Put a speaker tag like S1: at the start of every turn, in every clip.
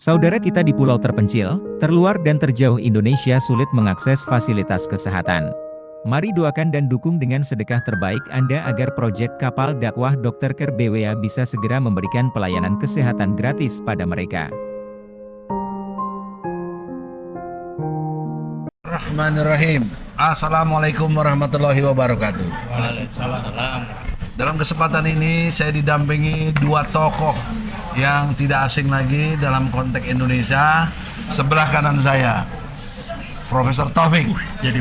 S1: Saudara kita di pulau terpencil, terluar dan terjauh Indonesia sulit mengakses fasilitas kesehatan. Mari doakan dan dukung dengan sedekah terbaik Anda agar proyek kapal dakwah Dr. Ker BWA bisa segera memberikan pelayanan kesehatan gratis pada mereka.
S2: Bismillahirrahmanirrahim. Assalamualaikum warahmatullahi wabarakatuh.
S3: Waalaikumsalam.
S2: Dalam kesempatan ini saya didampingi dua tokoh yang tidak asing lagi dalam konteks Indonesia. Sebelah kanan saya Profesor Taufik. Jadi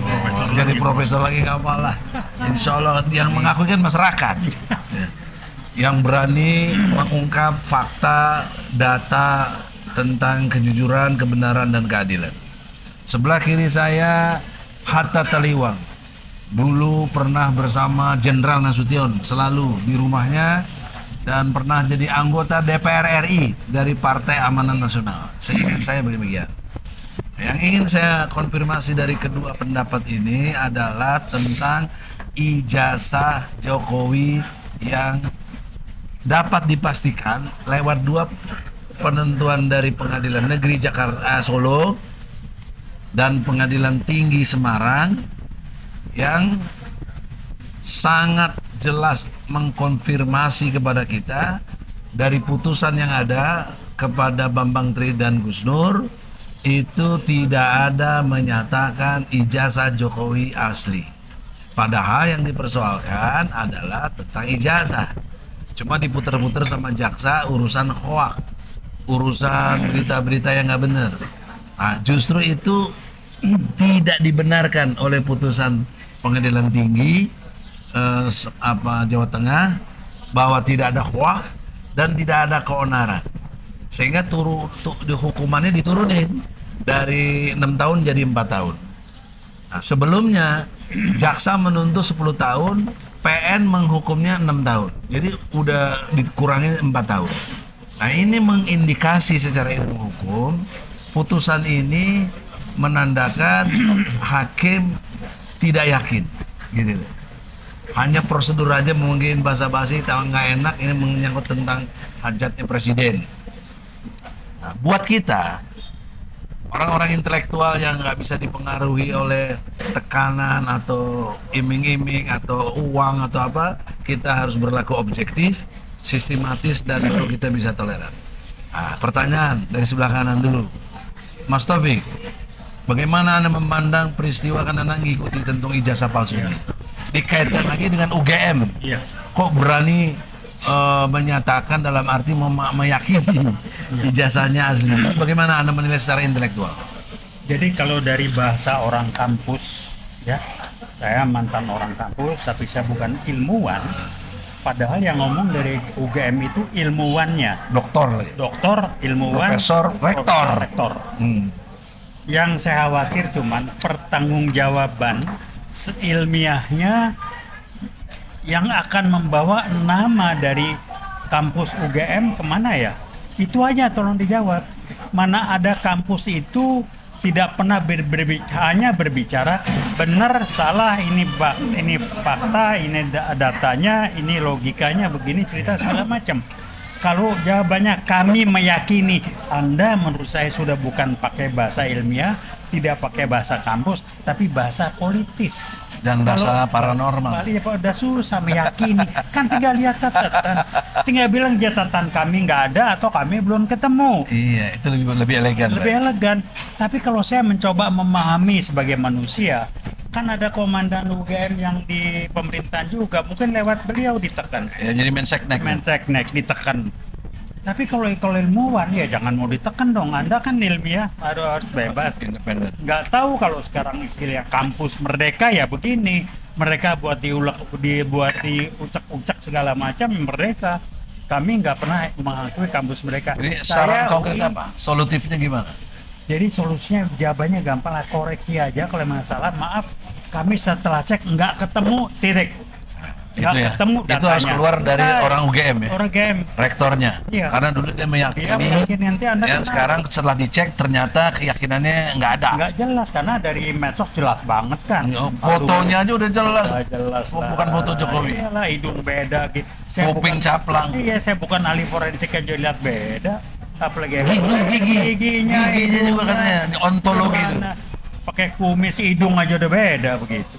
S2: profesor lagi nggak malah. Insya Allah yang mengakui kan masyarakat yang berani mengungkap fakta, data tentang kejujuran, kebenaran dan keadilan. Sebelah kiri saya Hatta Taliwang. Dulu pernah bersama Jenderal Nasution selalu di rumahnya dan pernah jadi anggota DPR RI dari Partai Amanat Nasional. Seingat saya demikian. Yang ingin saya konfirmasi dari kedua pendapat ini adalah tentang ijazah Jokowi yang dapat dipastikan lewat dua penentuan dari Pengadilan Negeri Jakarta Solo dan Pengadilan Tinggi Semarang yang sangat jelas mengkonfirmasi kepada kita dari putusan yang ada kepada Bambang Tri dan Gus Nur itu tidak ada menyatakan ijazah Jokowi asli. Padahal yang dipersoalkan adalah tentang ijazah. Cuma diputer-puter sama jaksa urusan hoak, urusan berita-berita yang nggak benar. Nah, justru itu tidak dibenarkan oleh putusan Pengadilan Tinggi Jawa Tengah bahwa tidak ada hoak dan tidak ada keonaran, sehingga hukumannya diturunin dari 6 tahun jadi 4 tahun. Nah, sebelumnya jaksa menuntut 10 tahun, PN menghukumnya 6 tahun, jadi udah dikurangi 4 tahun. Nah, ini mengindikasi secara ilmu hukum putusan ini menandakan hakim tidak yakin, gitu. Hanya prosedur aja mungkin basa-basi, tahu nggak enak, ini menyangkut tentang hajatnya presiden. Nah, buat kita orang-orang intelektual yang nggak bisa dipengaruhi oleh tekanan atau iming-iming atau uang atau apa, kita harus berlaku objektif, sistematis dan baru kita bisa toleran. Nah, pertanyaan dari sebelah kanan dulu, Mas Taufik. Bagaimana Anda memandang peristiwa kan Anda mengikuti tentang ijazah palsu ini? Dikaitkan lagi dengan UGM.
S3: Iya.
S2: Kok berani menyatakan dalam arti meyakini ijazahnya asli? Bagaimana Anda menilai secara intelektual?
S3: Jadi kalau dari bahasa orang kampus, ya, saya mantan orang kampus, tapi saya bukan ilmuwan. Padahal yang ngomong dari UGM itu ilmuwannya. Doktor, ilmuwan,
S2: Profesor, rektor.
S3: Yang saya khawatir cuman pertanggungjawaban seilmiahnya yang akan membawa nama dari kampus UGM kemana ya? Itu aja tolong dijawab. Mana ada kampus itu tidak pernah hanya berbicara benar salah, ini fakta, ini datanya, ini logikanya begini, cerita segala macam. Kalau jawabannya kami meyakini, Anda menurut saya sudah bukan pakai bahasa ilmiah, tidak pakai bahasa kampus, tapi bahasa politis.
S2: Dan bahasa paranormal.
S3: Ya Pak, udah susah meyakini. Kan tinggal lihat catatan. Tinggal bilang catatan kami nggak ada atau kami belum ketemu.
S2: Iya, itu lebih elegan.
S3: Lebih elegan. Tapi kalau saya mencoba memahami sebagai manusia, kan ada komandan UGM yang di pemerintahan juga, mungkin lewat beliau ditekan.
S2: Ya, jadi Menseknek
S3: ditekan. Tapi kalau ilmuwan ya jangan mau ditekan dong. Anda kan ilmiah harus bebas,
S2: independen.
S3: Nggak tahu kalau sekarang istilah kampus merdeka ya begini. Mereka buat diucek-ucek segala macam merdeka. Kami nggak pernah mengakui kampus mereka.
S2: Jadi saran konkret apa? Solutifnya gimana?
S3: Jadi solusinya jawabannya gampang lah, koreksi aja kalau masalah. Maaf, kami setelah cek nggak ketemu, titik.
S2: Nggak ketemu datanya. Itu harus keluar dari orang UGM ya?
S3: Orang UGM.
S2: Rektornya?
S3: Iya.
S2: Karena dulu dia meyakini
S3: nanti Anda
S2: ya, sekarang setelah dicek ternyata keyakinannya nggak ada.
S3: Nggak jelas, karena dari medsos jelas banget kan.
S2: Fotonya aja udah jelas.
S3: Jelas
S2: bukan
S3: lah.
S2: foto Jokowi.
S3: Iyalah, hidung beda gitu.
S2: Kuping caplang.
S3: Iya, saya bukan ahli forensik aja lihat beda. apalagi
S2: Giginya
S3: itu,
S2: juga katanya ontologi itu.
S3: gimana? Pakai kumis, hidung aja udah beda begitu.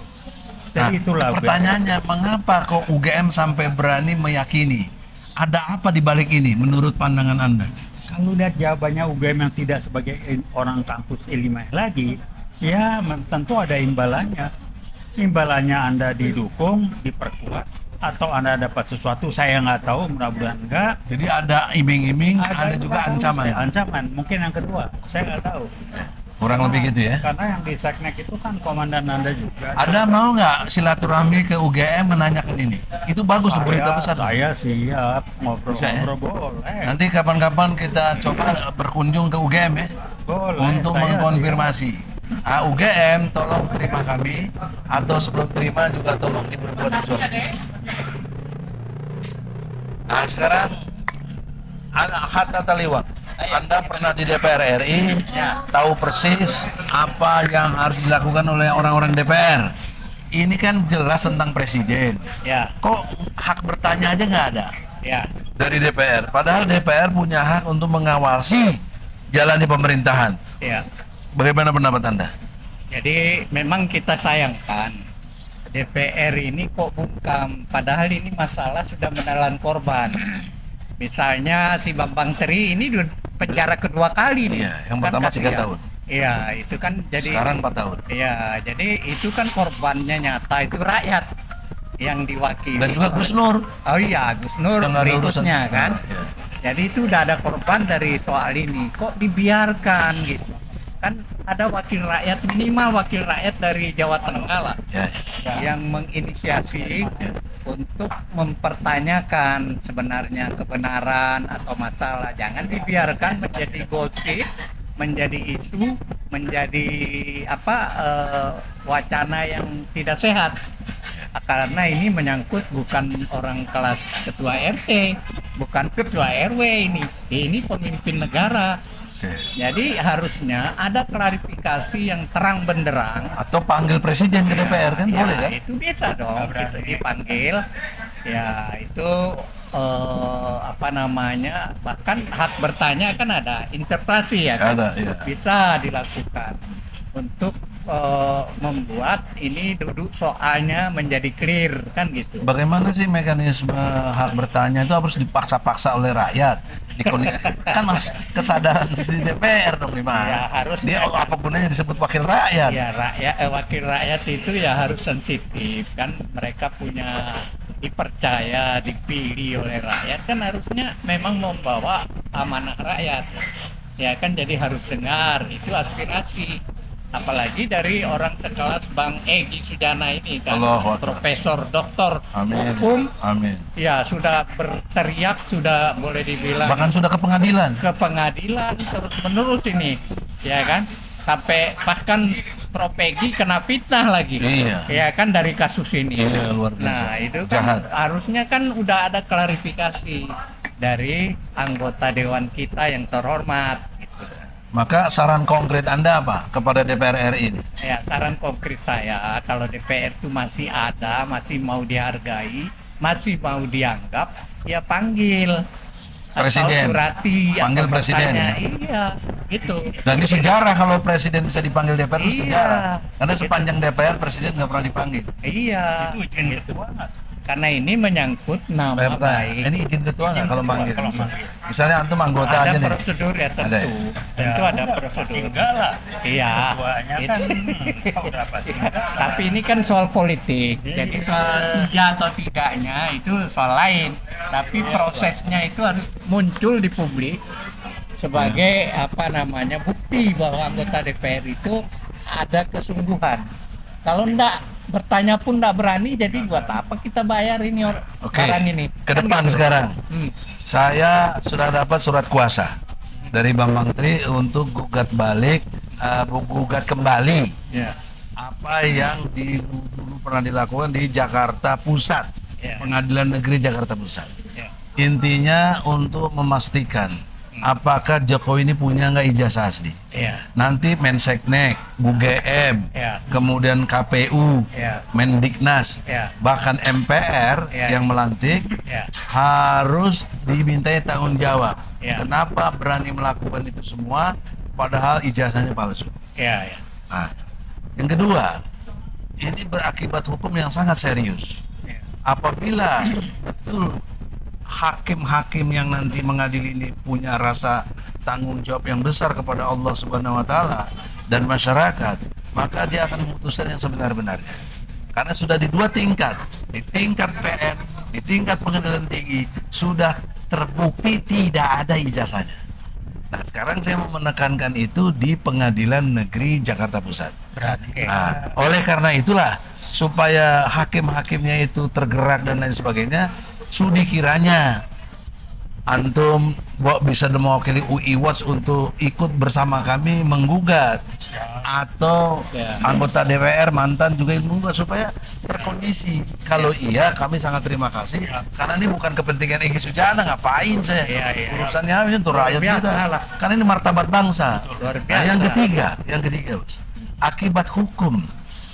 S3: Jadi itulah
S2: pertanyaannya, mengapa kok UGM sampai berani meyakini? Ada apa di balik ini menurut pandangan Anda?
S3: Kalau lihat jawabannya UGM yang tidak sebagai orang kampus ilmiah lagi, ya tentu ada imbalannya. Imbalannya Anda didukung, diperkuat, atau Anda dapat sesuatu, saya nggak tahu, mudah-mudahan enggak.
S2: Jadi ada iming-iming, ada juga ancaman.
S3: Ancaman, mungkin yang kedua, saya nggak tahu.
S2: Kurang lebih gitu ya.
S3: Karena yang di Seknek itu kan komandan Anda juga.
S2: Ada mau nggak silaturahmi ke UGM menanyakan ini? Itu bagus, berita besar.
S3: Saya siap
S2: Bisa ya?
S3: ngobrol-ngobrol, boleh.
S2: Nanti kapan-kapan kita coba berkunjung ke UGM ya,
S3: Boleh,
S2: untuk
S3: saya
S2: mengkonfirmasi. UGM tolong terima kami, atau sebelum terima juga tolong diperbuat sesuatu. Nah sekarang Hatta Taliwang, Anda pernah di DPR RI, tahu persis apa yang harus dilakukan oleh orang-orang DPR. Ini kan jelas tentang presiden.
S3: Ya,
S2: Kok hak bertanya aja nggak ada
S3: ya.
S2: dari DPR? Padahal DPR punya hak untuk mengawasi jalannya pemerintahan.
S3: Ya.
S2: Bagaimana pendapat Anda?
S4: Jadi memang kita sayangkan DPR ini kok bungkam, padahal ini masalah sudah menelan korban. Misalnya si Bambang Tri ini penjara kedua kali nih.
S2: Iya, yang
S4: Kan
S2: pertama 3
S4: kasihan.
S2: tahun.
S4: Iya, itu kan jadi
S2: Sekarang 4 tahun.
S4: Iya, jadi itu kan korbannya nyata itu rakyat yang diwakili.
S2: Dan juga Gus Nur.
S4: Oh iya, Gus Nur
S2: Yang nggak ada urusan.
S4: berikutnya kan.
S2: Iya.
S4: Jadi itu udah ada korban dari soal ini. Kok dibiarkan gitu? Kan ada wakil rakyat, minimal wakil rakyat dari Jawa Tengah lah
S2: Ya,
S4: yang menginisiasi untuk mempertanyakan sebenarnya kebenaran atau masalah. Jangan dibiarkan menjadi gosip, menjadi isu, menjadi wacana yang tidak sehat. Karena ini menyangkut bukan orang kelas ketua RT, bukan ketua RW ini pemimpin negara.
S2: oke.
S4: Jadi harusnya ada klarifikasi yang terang benderang.
S2: Atau panggil presiden ke DPR kan boleh
S4: Ya,
S2: kan?
S4: itu bisa dong gitu, dipanggil. Ya, itu bahkan hak bertanya kan ada interpelasi ya kan?
S2: Ada, iya.
S4: Bisa dilakukan untuk membuat ini duduk soalnya menjadi clear kan gitu.
S2: Bagaimana sih mekanisme hak bertanya itu harus dipaksa-paksa oleh rakyat? Kan harus kesadaran di DPR dong gimana?
S4: Ya, harus
S2: Dia
S4: ya,
S2: apa gunanya disebut wakil rakyat?
S4: Ya wakil rakyat itu ya harus sensitif kan, mereka punya dipercaya, dipilih oleh rakyat kan, harusnya memang membawa amanah rakyat ya kan, jadi harus dengar itu aspirasi, apalagi dari orang sekelas Bang Egy Sujana ini kan,
S2: Allahu Akbar.
S4: profesor doktor
S2: Amin.
S4: hukum
S2: Amin.
S4: ya, sudah berteriak, sudah boleh dibilang
S2: Bahkan sudah ke pengadilan.
S4: terus menerus ini ya kan, sampai bahkan Prof Egy kena fitnah lagi
S2: Iya.
S4: ya kan dari kasus ini.
S2: Iya, luar biasa.
S4: Nah itu kan
S2: Jahat.
S4: harusnya kan udah ada klarifikasi dari anggota dewan kita yang terhormat gitu.
S2: Maka saran konkret Anda apa kepada DPR RI ini?
S4: Ya, saran konkret saya, kalau DPR itu masih ada, masih mau dihargai, masih mau dianggap, ya panggil
S2: Presiden.
S4: atau surati,
S2: Panggil
S4: atau
S2: presiden,
S4: bertanya.
S2: ya?
S4: Iya, gitu.
S2: Dan ini sejarah kalau presiden bisa dipanggil DPR itu
S4: Iya.
S2: sejarah. Karena
S4: Gitu.
S2: sepanjang DPR presiden nggak pernah dipanggil.
S4: Iya,
S3: Itu izin ketua nggak?
S4: karena ini menyangkut nama
S2: Saya bertanya,
S4: baik.
S2: ini izin ketua nggak kalau
S3: ketua,
S2: manggil?
S3: kalau manggil.
S2: Misalnya antum anggota
S4: Ada
S2: aja nih.
S4: prosedur ya tentu,
S2: Ada ya?
S4: tentu ada
S3: Pasti
S4: prosedur.
S3: enggak lah.
S4: Iya,
S3: Ketuanya
S4: itu.
S3: kan udah pasti enggak lah.
S4: Tapi ini kan soal politik,
S3: Iya.
S4: jadi soal iya atau tidaknya itu soal lain. Tapi prosesnya itu harus muncul di publik sebagai bukti bahwa anggota DPR itu ada kesungguhan. Kalau enggak bertanya pun enggak berani, jadi buat apa kita bayar ini
S2: Oke.
S4: barang ini?
S2: Ke
S4: Kan
S2: depan
S4: gitu.
S2: sekarang.
S4: Hmm.
S2: Saya sudah dapat surat kuasa dari Bambang Tri untuk gugat kembali
S4: Ya.
S2: apa yang dulu pernah dilakukan di Jakarta Pusat,
S4: Ya.
S2: Pengadilan Negeri Jakarta Pusat.
S4: Ya.
S2: Intinya untuk memastikan apakah Jokowi ini punya nggak ijazah asli?
S4: Iya.
S2: Nanti Menseknek, UGM,
S4: Ya.
S2: kemudian KPU,
S4: Ya.
S2: Mendiknas,
S4: Ya.
S2: bahkan MPR
S4: Ya.
S2: yang melantik
S4: Ya.
S2: harus dimintai tanggung jawab.
S4: Ya.
S2: Kenapa berani melakukan itu semua padahal ijazahnya palsu?
S4: Iya, iya.
S2: Nah, yang kedua, ini berakibat hukum yang sangat serius.
S4: Iya.
S2: Apabila betul hakim-hakim yang nanti mengadili ini punya rasa tanggung jawab yang besar kepada Allah Subhanahu wa taala dan masyarakat, maka dia akan memutuskan yang sebenar-benarnya. Karena sudah di dua tingkat, di tingkat PN, di tingkat pengadilan tinggi sudah terbukti tidak ada ijazahnya. Nah, sekarang saya mau menekankan itu di Pengadilan Negeri Jakarta Pusat.
S4: Oke.
S2: Nah, oleh karena itulah supaya hakim-hakimnya itu tergerak dan lain sebagainya, sudi kiranya antum bisa mewakili UI Watch untuk ikut bersama kami menggugat, atau
S4: Ya.
S2: anggota DPR mantan juga yang menggugat supaya terkondisi. Kalau iya, kami sangat terima kasih karena ini bukan kepentingan Egy Sujana, ngapain saya?
S4: Iya, iya.
S2: Urusannya ini untuk
S4: Luar
S2: rakyat
S4: biasa
S2: kita.
S4: lah.
S2: Karena ini martabat bangsa.
S4: Luar
S2: Nah,
S4: biasa.
S2: yang ketiga, Bos. Akibat hukum,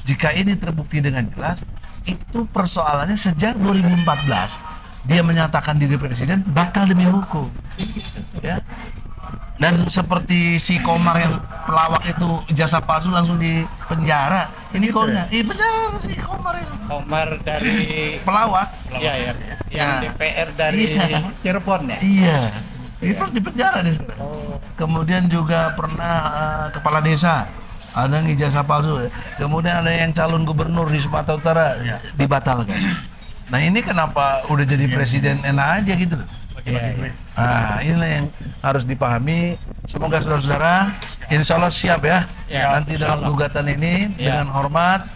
S2: jika ini terbukti dengan jelas, itu persoalannya sejak 2014 dia menyatakan diri presiden batal demi hukum, ya. Dan seperti si Komar yang pelawak itu ijazah palsu langsung di penjara. Ini kolnya, penjara si Komar itu
S4: Komar dari
S2: pelawak.
S4: ya ya yang
S2: Ya.
S4: DPR dari
S2: Iya.
S4: Cirebon ya.
S2: Iya, itu di penjara dia sekarang.
S4: Oh.
S2: Kemudian juga pernah kepala desa ada yang ijazah palsu. Kemudian ada yang calon gubernur di Sumatera Utara dibatalkan. Nah, ini kenapa udah jadi presiden enak aja gitu loh.
S4: Iya, iya.
S2: Nah, inilah yang harus dipahami. Semoga saudara-saudara insya Allah siap ya,
S4: Ya,
S2: nanti
S4: insya
S2: dalam
S4: Allah.
S2: gugatan ini
S4: Ya.
S2: dengan hormat.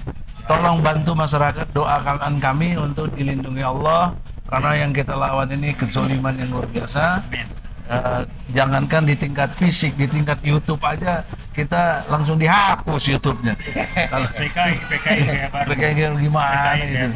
S2: Tolong bantu masyarakat, doakan kami untuk dilindungi Allah karena yang kita lawan ini kezoliman yang luar biasa. Jangankan di tingkat fisik, di tingkat YouTube aja kita langsung dihapus YouTube-nya. Kalau PKI gimana itu?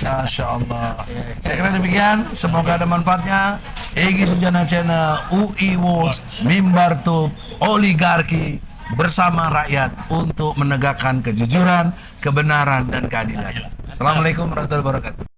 S2: Masya Allah. Saya kira demikian. Semoga ada manfaatnya. Egy Sujana Channel, UI Watch, Mimbar Tube, Oligarki bersama rakyat untuk menegakkan kejujuran, kebenaran dan keadilan. Assalamualaikum warahmatullahi wabarakatuh.